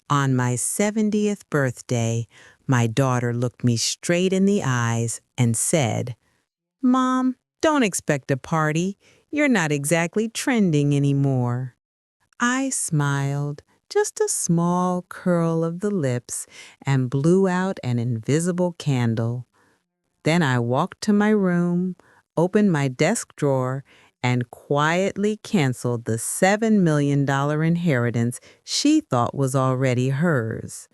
On my 70th birthday, my daughter looked me straight in the eyes and said, "Mom, don't expect a party. You're not exactly trending anymore." I smiled, just a small curl of the lips, and blew out an invisible candle. Then I walked to my room, opened my desk drawer, and quietly canceled the $7 million inheritance she thought was already hers.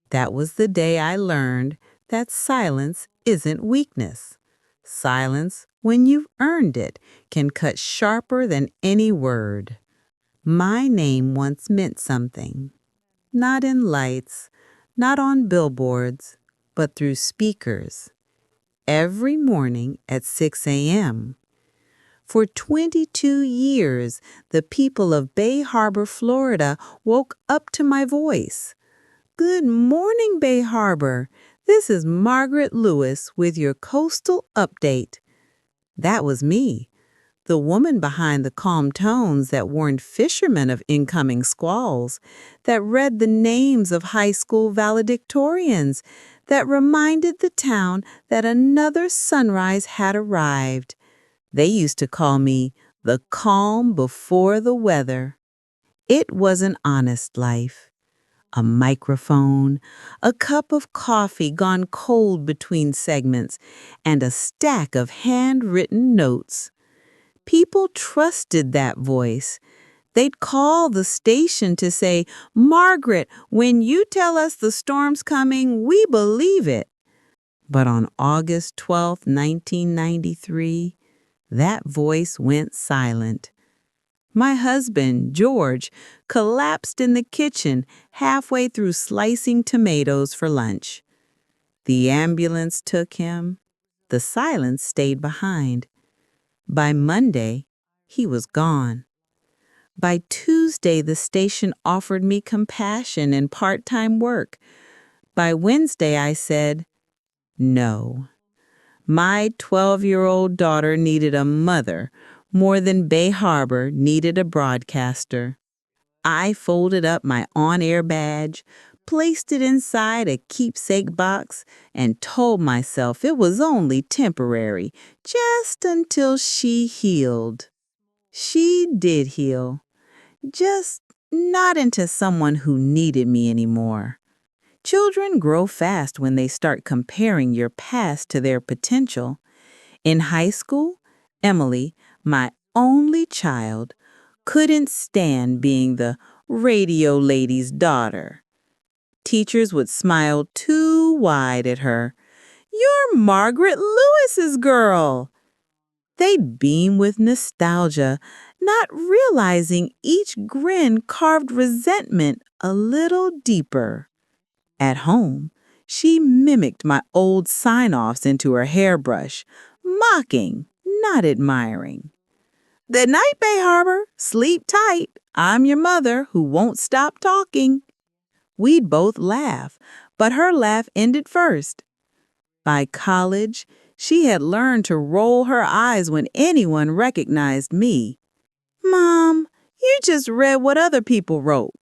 That was the day I learned that silence isn't weakness. Silence, when you've earned it, can cut sharper than any word. My name once meant something. Not in lights, not on billboards, but through speakers. Every morning at 6 a.m. For 22 years, the people of Bay Harbor, Florida woke up to my voice. "Good morning, Bay Harbor. This is Margaret Lewis with your coastal update." That was me, the woman behind the calm tones that warned fishermen of incoming squalls, that read the names of high school valedictorians, that reminded the town that another sunrise had arrived. They used to call me the calm before the weather. It was an honest life. A microphone, a cup of coffee gone cold between segments, and a stack of handwritten notes. People trusted that voice. They'd call the station to say, "Margaret, when you tell us the storm's coming, we believe it." But on August 12, 1993, that voice went silent. My husband, George, collapsed in the kitchen halfway through slicing tomatoes for lunch. The ambulance took him. The silence stayed behind. By Monday, he was gone. By Tuesday, the station offered me compassion and part-time work. By Wednesday, I said, no. My 12-year-old daughter needed a mother more than Bay Harbor needed a broadcaster. I folded up my on-air badge, placed it inside a keepsake box, and told myself it was only temporary, just until she healed. She did heal, just not into someone who needed me anymore. Children grow fast when they start comparing your past to their potential. In high school, Emily, my only child, couldn't stand being the radio lady's daughter. Teachers would smile too wide at her. "You're Margaret Lewis's girl." They'd beam with nostalgia, not realizing each grin carved resentment a little deeper. At home, she mimicked my old sign-offs into her hairbrush, mocking, not admiring. "Good night, Bay Harbor. Sleep tight. I'm your mother who won't stop talking." We'd both laugh, but her laugh ended first. By college, she had learned to roll her eyes when anyone recognized me. "Mom, you just read what other people wrote.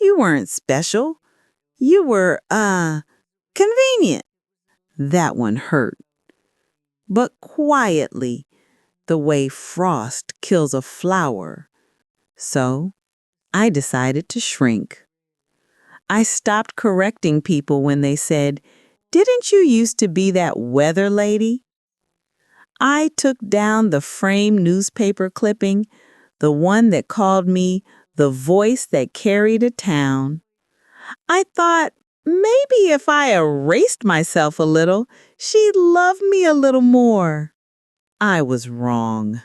You weren't special. You were, convenient." That one hurt. But quietly, the way frost kills a flower. So I decided to shrink. I stopped correcting people when they said, "Didn't you used to be that weather lady?" I took down the framed newspaper clipping, the one that called me the voice that carried a town. I thought maybe if I erased myself a little, she'd love me a little more. I was wrong.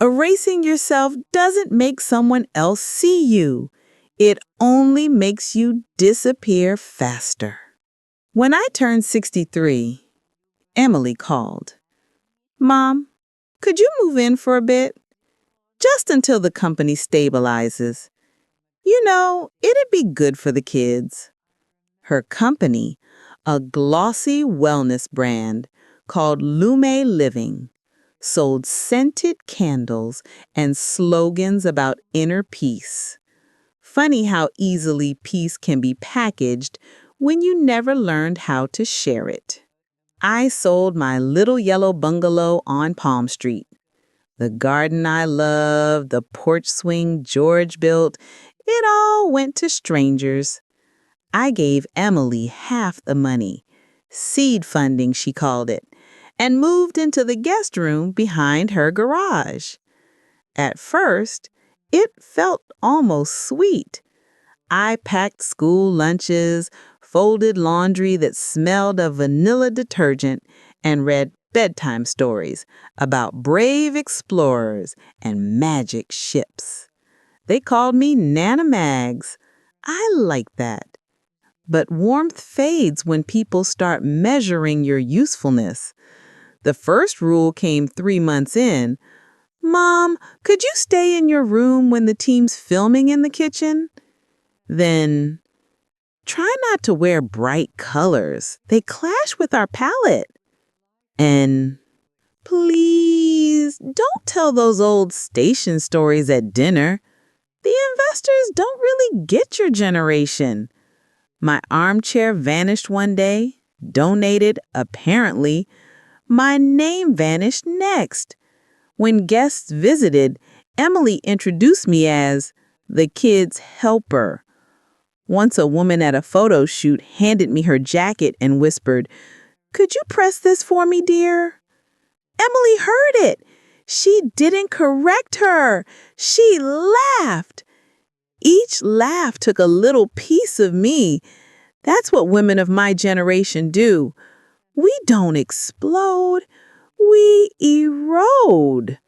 Erasing yourself doesn't make someone else see you. It only makes you disappear faster. When I turned 63, Emily called. "Mom, could you move in for a bit? Just until the company stabilizes. You know, it'd be good for the kids." Her company, a glossy wellness brand called Lume Living, sold scented candles and slogans about inner peace. Funny how easily peace can be packaged when you never learned how to share it. I sold my little yellow bungalow on Palm Street. The garden I loved, the porch swing George built, it all went to strangers. I gave Emily half the money, seed funding she called it, and moved into the guest room behind her garage. At first, it felt almost sweet. I packed school lunches, folded laundry that smelled of vanilla detergent, and read bedtime stories about brave explorers and magic ships. They called me Nana Mags. I like that. But warmth fades when people start measuring your usefulness. The first rule came 3 months in. Mom, could you stay in your room when the team's filming in the kitchen? Then, try not to wear bright colors. They clash with our palette. And please don't tell those old station stories at dinner. The investors don't really get your generation. My armchair vanished one day, donated, apparently. My name vanished next. When guests visited, Emily introduced me as the kid's helper. Once a woman at a photo shoot handed me her jacket and whispered, "Could you press this for me, dear?" Emily heard it. She didn't correct her. She laughed. Each laugh took a little piece of me. That's what women of my generation do. We don't explode, we erode.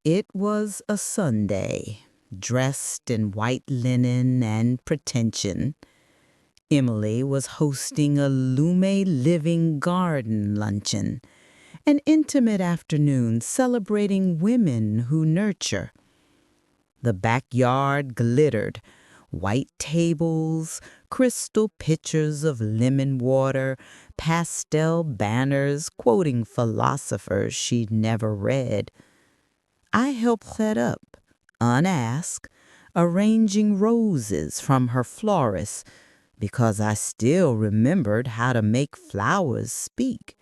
It was a Sunday, dressed in white linen and pretension. Emily was hosting a Lume Living Garden luncheon, an intimate afternoon celebrating women who nurture. The backyard glittered. White tables, crystal pitchers of lemon water, pastel banners quoting philosophers she'd never read. I helped set up, unasked, arranging roses from her florist because I still remembered how to make flowers speak.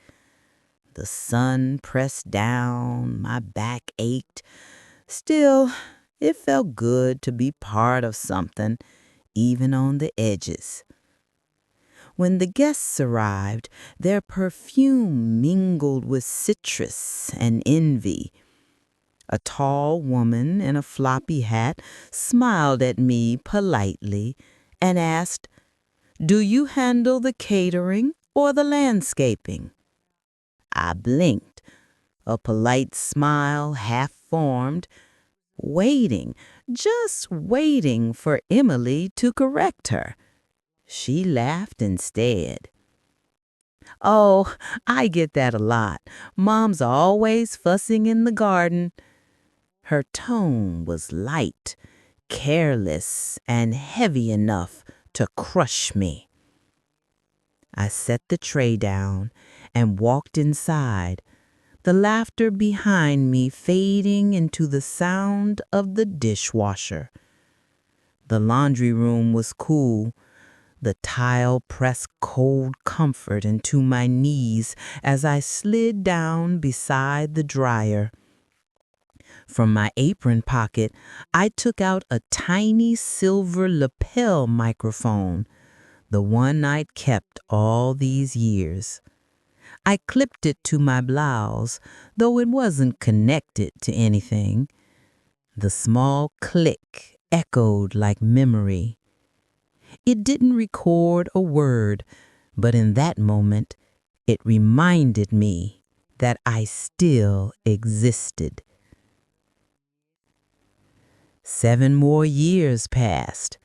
The sun pressed down, my back ached. Still, it felt good to be part of something, even on the edges. When the guests arrived, their perfume mingled with citrus and envy. A tall woman in a floppy hat smiled at me politely and asked, "Do you handle the catering or the landscaping?" I blinked, a polite smile half formed, waiting, just waiting for Emily to correct her. She laughed instead. "Oh, I get that a lot. Mom's always fussing in the garden." Her tone was light, careless, and heavy enough to crush me. I set the tray down and walked inside, the laughter behind me fading into the sound of the dishwasher. The laundry room was cool. The tile pressed cold comfort into my knees as I slid down beside the dryer. From my apron pocket, I took out a tiny silver lapel microphone, the one I'd kept all these years. I clipped it to my blouse, though it wasn't connected to anything. The small click echoed like memory. It didn't record a word, but in that moment, it reminded me that I still existed. 7 more years passed.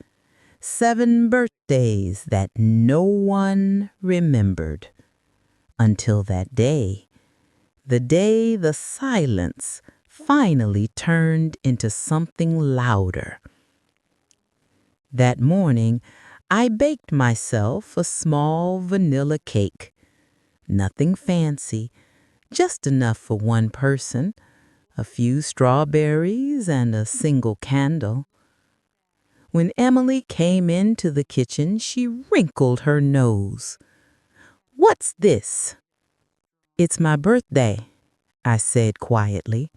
7 birthdays that no one remembered. Until that day, the day the silence finally turned into something louder. That morning, I baked myself a small vanilla cake. Nothing fancy, just enough for one person, a few strawberries and a single candle. When Emily came into the kitchen, she wrinkled her nose. "What's this?" "It's my birthday," I said quietly.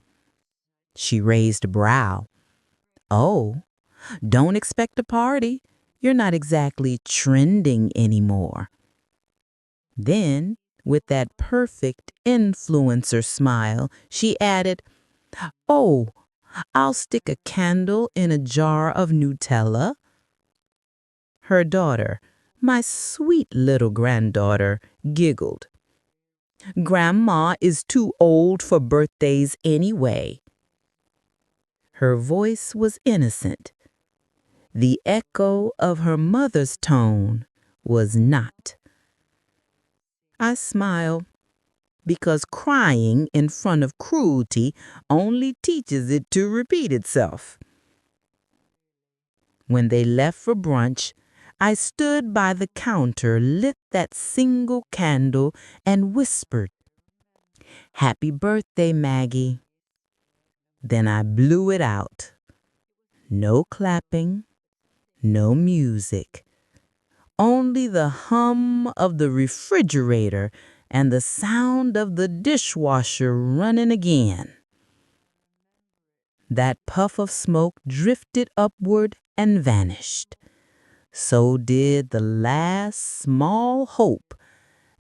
She raised a brow. "Oh, don't expect a party. You're not exactly trending anymore." Then, with that perfect influencer smile, she added, "Oh, I'll stick a candle in a jar of Nutella." Her daughter, my sweet little granddaughter, giggled. "Grandma is too old for birthdays anyway." Her voice was innocent. The echo of her mother's tone was not. I smiled, because crying in front of cruelty only teaches it to repeat itself. When they left for brunch, I stood by the counter, lit that single candle, and whispered, "Happy birthday, Maggie." Then I blew it out. No clapping, no music, only the hum of the refrigerator and the sound of the dishwasher running again. That puff of smoke drifted upward and vanished. So did the last small hope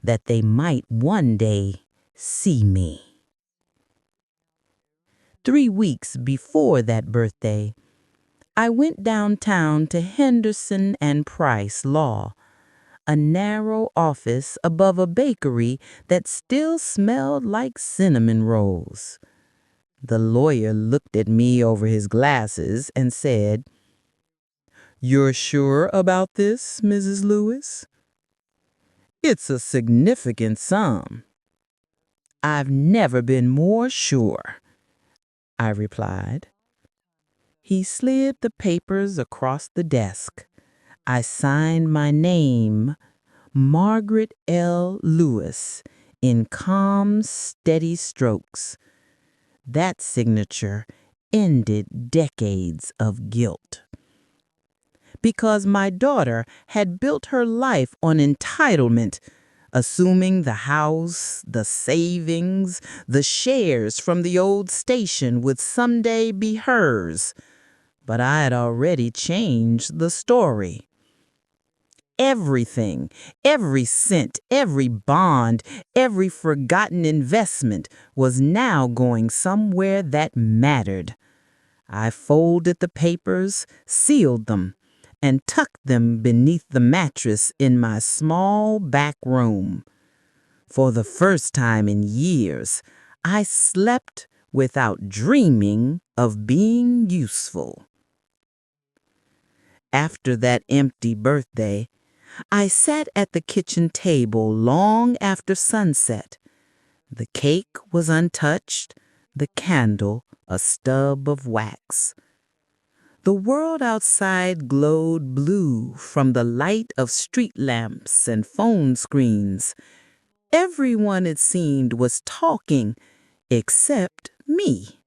that they might one day see me. 3 weeks before that birthday, I went downtown to Henderson and Price Law, a narrow office above a bakery that still smelled like cinnamon rolls. The lawyer looked at me over his glasses and said, "You're sure about this, Mrs. Lewis? It's a significant sum." "I've never been more sure," I replied. He slid the papers across the desk. I signed my name, Margaret L. Lewis, in calm, steady strokes. That signature ended decades of guilt. Because my daughter had built her life on entitlement, assuming the house, the savings, the shares from the old station would someday be hers. But I had already changed the story. Everything, every cent, every bond, every forgotten investment was now going somewhere that mattered. I folded the papers, sealed them, and tucked them beneath the mattress in my small back room. For the first time in years, I slept without dreaming of being useful. After that empty birthday, I sat at the kitchen table long after sunset. The cake was untouched, the candle a stub of wax. The world outside glowed blue from the light of street lamps and phone screens. Everyone, it seemed, was talking except me.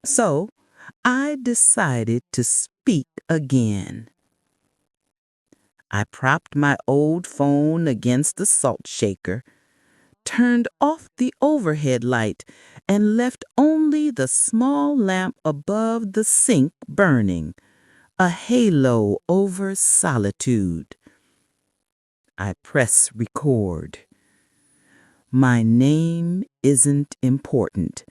So I decided to speak again. I propped my old phone against the salt shaker, turned off the overhead light, and left only the small lamp above the sink burning, a halo over solitude. I press record. "My name isn't important,"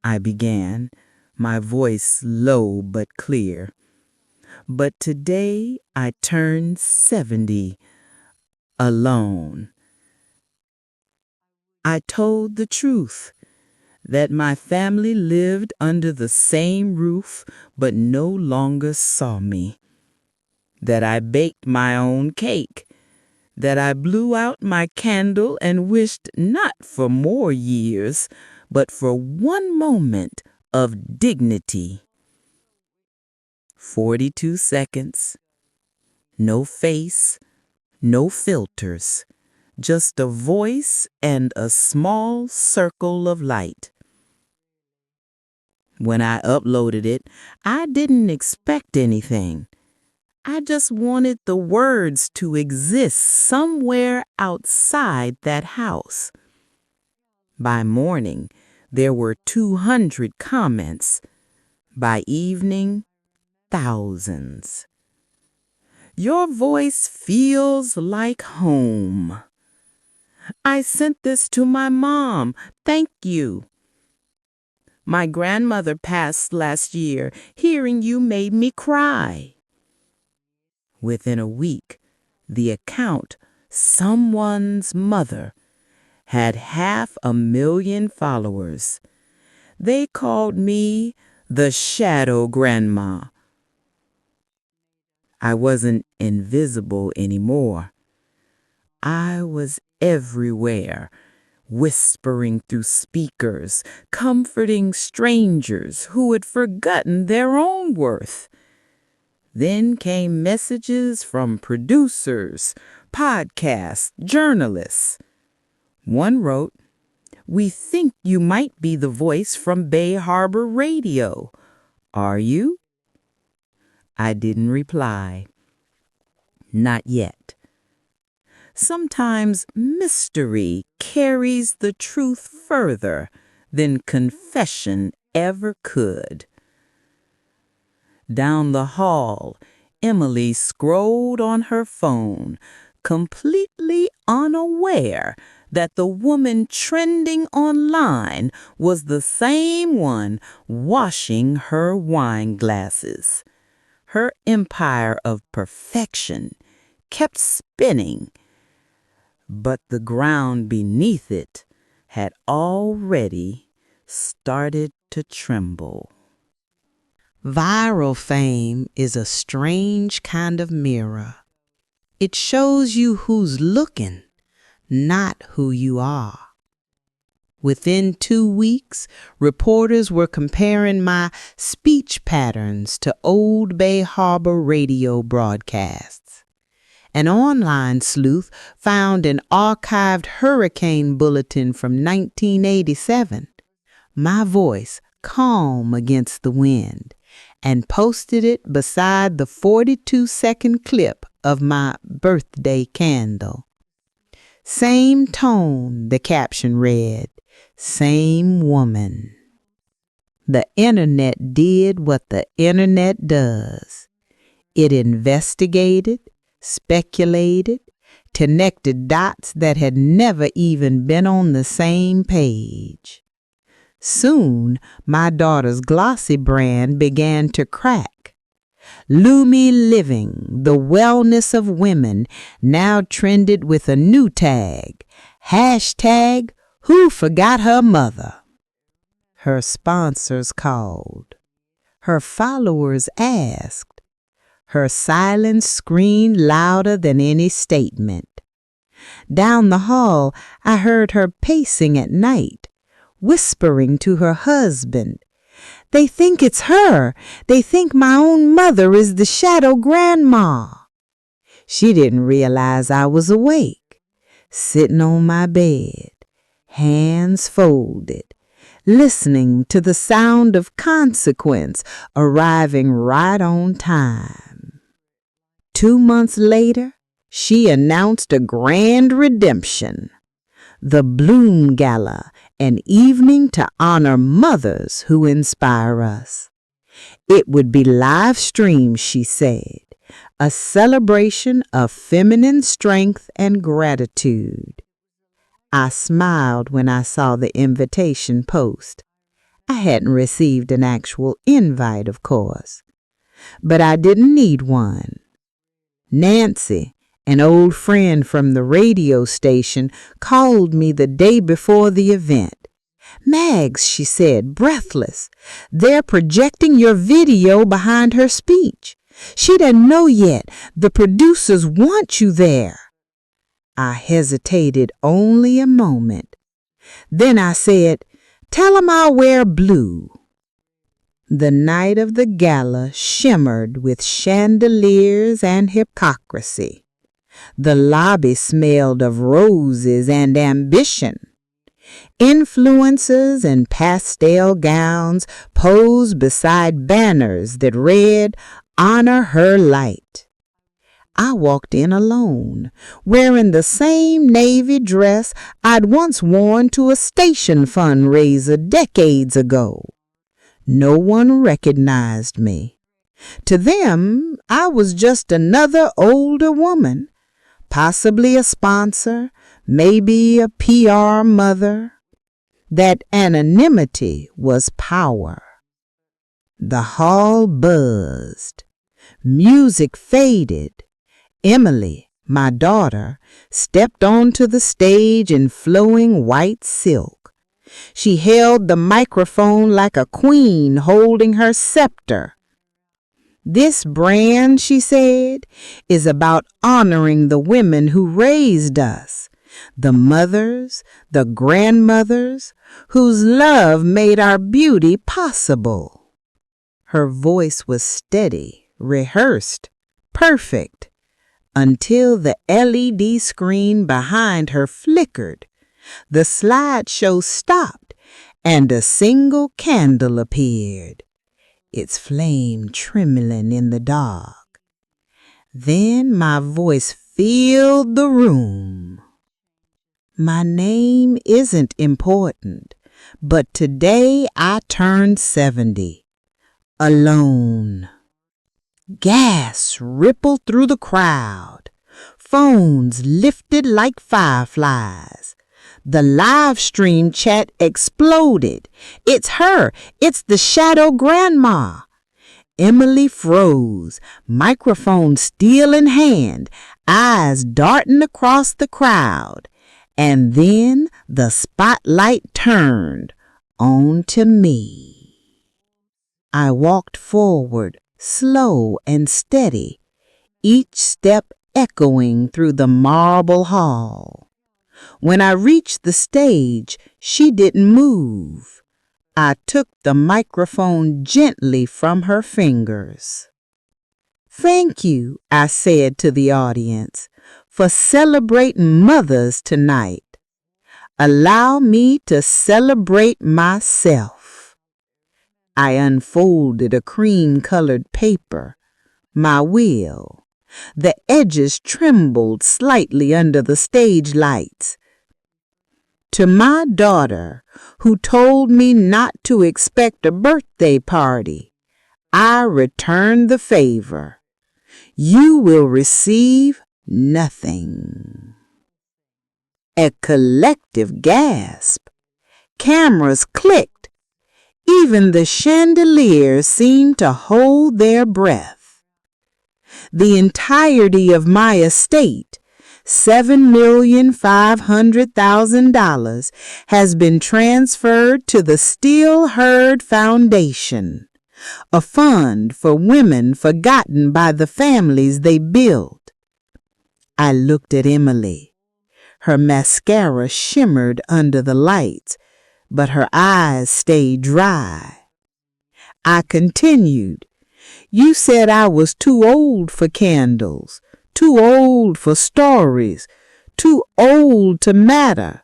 I began, my voice low but clear. "But today I turned 70, alone. I told the truth, that my family lived under the same roof but no longer saw me. That I baked my own cake. That I blew out my candle and wished not for more years, but for one moment of dignity. 42 seconds. No face, no filters. Just a voice and a small circle of light. When I uploaded it, I didn't expect anything. I just wanted the words to exist somewhere outside that house. By morning, there were 200 comments. By evening, thousands. Your voice feels like home. I sent this to my mom. Thank you. My grandmother passed last year. Hearing you made me cry. Within a week, the account, Someone's Mother, had 500,000 followers. They called me the Shadow Grandma. I wasn't invisible anymore. I was everywhere, whispering through speakers, comforting strangers who had forgotten their own worth. Then came messages from producers, podcast journalists. One wrote, "We think you might be the voice from Bay Harbor Radio. Are you?" I didn't reply. Not yet. Sometimes mystery carries the truth further than confession ever could. Down the hall, Emily scrolled on her phone, completely unaware that the woman trending online was the same one washing her wine glasses. Her empire of perfection kept spinning, but the ground beneath it had already started to tremble. Viral fame is a strange kind of mirror. It shows you who's looking, not who you are. Within 2 weeks, reporters were comparing my speech patterns to old Bay Harbor radio broadcasts. An online sleuth found an archived hurricane bulletin from 1987, my voice calm against the wind, and posted it beside the 42-second clip of my birthday candle. Same tone, the caption read, same woman. The internet did what the internet does. It investigated, speculated, connected dots that had never even been on the same page. Soon, my daughter's glossy brand began to crack. Lumi Living, the wellness of women, now trended with a new tag, hashtag Who Forgot Her Mother? Her sponsors called. Her followers asked. Her silence screamed louder than any statement. Down the hall, I heard her pacing at night, whispering to her husband, "They think it's her. They think my own mother is the Shadow Grandma." She didn't realize I was awake, sitting on my bed, hands folded, listening to the sound of consequence arriving right on time. 2 months later, she announced a grand redemption. The Bloom Gala, an evening to honor mothers who inspire us. It would be live streamed, she said, a celebration of feminine strength and gratitude. I smiled when I saw the invitation post. I hadn't received an actual invite, of course, but I didn't need one. Nancy, an old friend from the radio station, called me the day before the event. "Mags," she said, breathless, "they're projecting your video behind her speech. She doesn't know yet. The producers want you there." I hesitated only a moment. Then I said, "Tell 'em I'll wear blue." The night of the gala shimmered with chandeliers and hypocrisy. The lobby smelled of roses and ambition. Influencers in pastel gowns posed beside banners that read, "Honor her light." I walked in alone, wearing the same navy dress I'd once worn to a station fundraiser decades ago. No one recognized me. To them, I was just another older woman, possibly a sponsor, maybe a PR mother. That anonymity was power. The hall buzzed. Music faded. Emily, my daughter, stepped onto the stage in flowing white silk. She held the microphone like a queen holding her scepter. "This brand," she said, "is about honoring the women who raised us, the mothers, the grandmothers, whose love made our beauty possible." Her voice was steady, rehearsed, perfect, until the LED screen behind her flickered, the slideshow stopped, and a single candle appeared, its flame trembling in the dark. Then my voice filled the room. "My name isn't important, but today I turned 70. Alone." Gasps rippled through the crowd. Phones lifted like fireflies. The live stream chat exploded. "It's her! It's the shadow grandma!" Emily froze, microphone still in hand, eyes darting across the crowd. And then the spotlight turned on to me. I walked forward, slow and steady, each step echoing through the marble hall. When I reached the stage, she didn't move. I took the microphone gently from her fingers. "Thank you," I said to the audience, "for celebrating mothers tonight. Allow me to celebrate myself." I unfolded a cream-colored paper, my will. The edges trembled slightly under the stage lights. "To my daughter, who told me not to expect a birthday party, I return the favor. You will receive nothing." A collective gasp. Cameras clicked. Even the chandeliers seemed to hold their breath. The entirety of my estate, $7,500,000, has been transferred to the Still Heard Foundation, a fund for women forgotten by the families they built. I looked at Emily. Her mascara shimmered under the lights, but her eyes stayed dry. I continued, "You said I was too old for candles, too old for stories, too old to matter.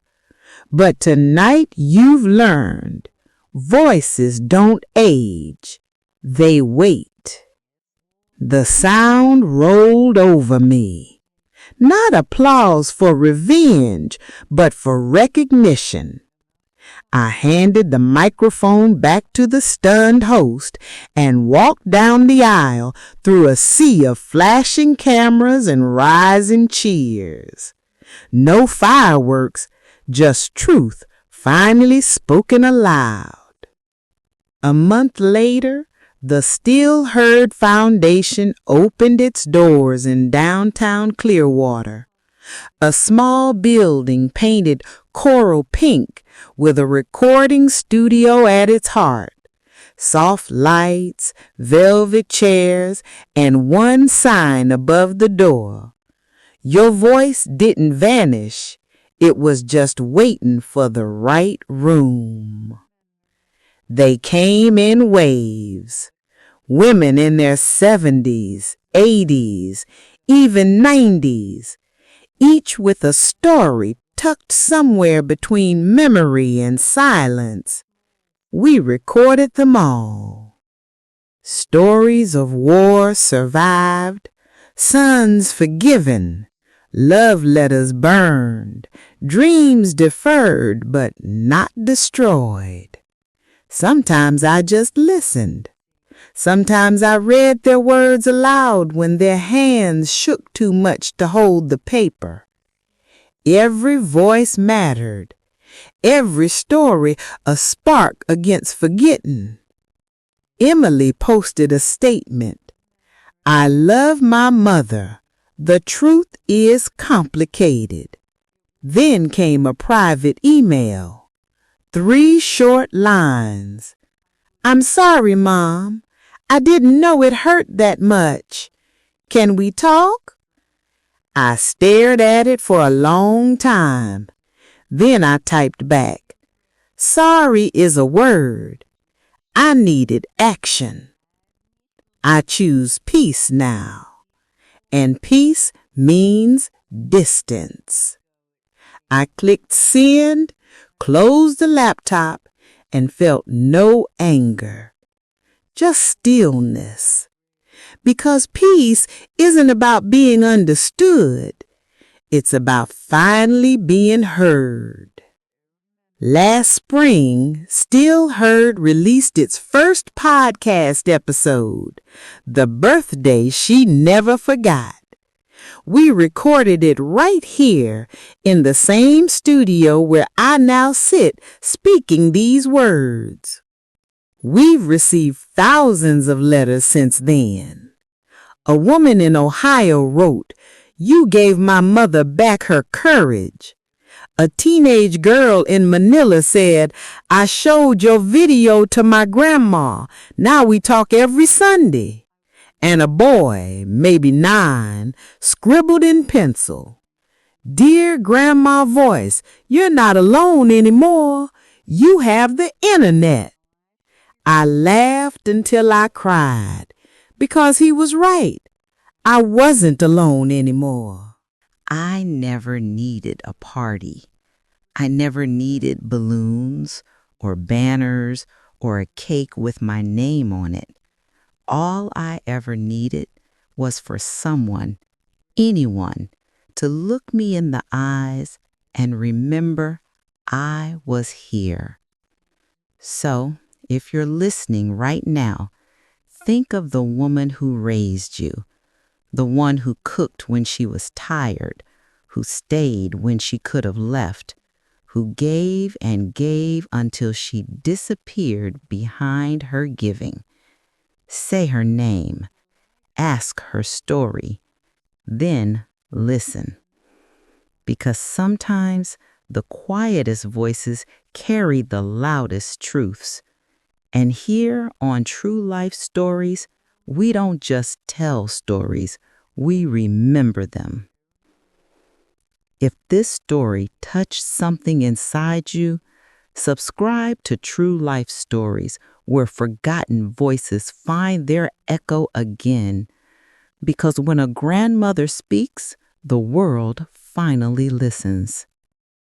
But tonight you've learned voices don't age, they wait." The sound rolled over me. Not applause for revenge, but for recognition. I handed the microphone back to the stunned host and walked down the aisle through a sea of flashing cameras and rising cheers. No fireworks, just truth finally spoken aloud. A month later, the Still Heard Foundation opened its doors in downtown Clearwater, a small building painted coral pink with a recording studio at its heart, soft lights, velvet chairs, and one sign above the door. Your voice didn't vanish, it was just waiting for the right room. They came in waves. Women in their 70s, 80s, even 90s, each with a story tucked somewhere between memory and silence, we recorded them all. Stories of war survived, sons forgiven, love letters burned, dreams deferred but not destroyed. Sometimes I just listened. Sometimes I read their words aloud when their hands shook too much to hold the paper. Every voice mattered, every story a spark against forgetting. Emily posted a statement. I love my mother. The truth is complicated. Then came a private email. 3 short lines. I'm sorry, Mom. I didn't know it hurt that much. Can we talk? I stared at it for a long time. Then I typed back. Sorry is a word. I needed action. I choose peace now. And peace means distance. I clicked send, closed the laptop, and felt no anger, just stillness. Because peace isn't about being understood. It's about finally being heard. Last spring, Still Heard released its first podcast episode, The Birthday She Never Forgot. We recorded it right here in the same studio where I now sit speaking these words. We've received thousands of letters since then. A woman in Ohio wrote, "You gave my mother back her courage." A teenage girl in Manila said, "I showed your video to my grandma. Now we talk every Sunday." And a boy, maybe 9, scribbled in pencil, "Dear Grandma Voice, you're not alone anymore. You have the internet." I laughed until I cried, because he was right. I wasn't alone anymore. I never needed a party. I never needed balloons or banners or a cake with my name on it. All I ever needed was for someone, anyone, to look me in the eyes and remember I was here. So, if you're listening right now, think of the woman who raised you, the one who cooked when she was tired, who stayed when she could have left, who gave and gave until she disappeared behind her giving. Say her name, ask her story, then listen. Because sometimes the quietest voices carry the loudest truths. And here on True Life Stories, we don't just tell stories, we remember them. If this story touched something inside you, subscribe to True Life Stories, where forgotten voices find their echo again. Because when a grandmother speaks, the world finally listens.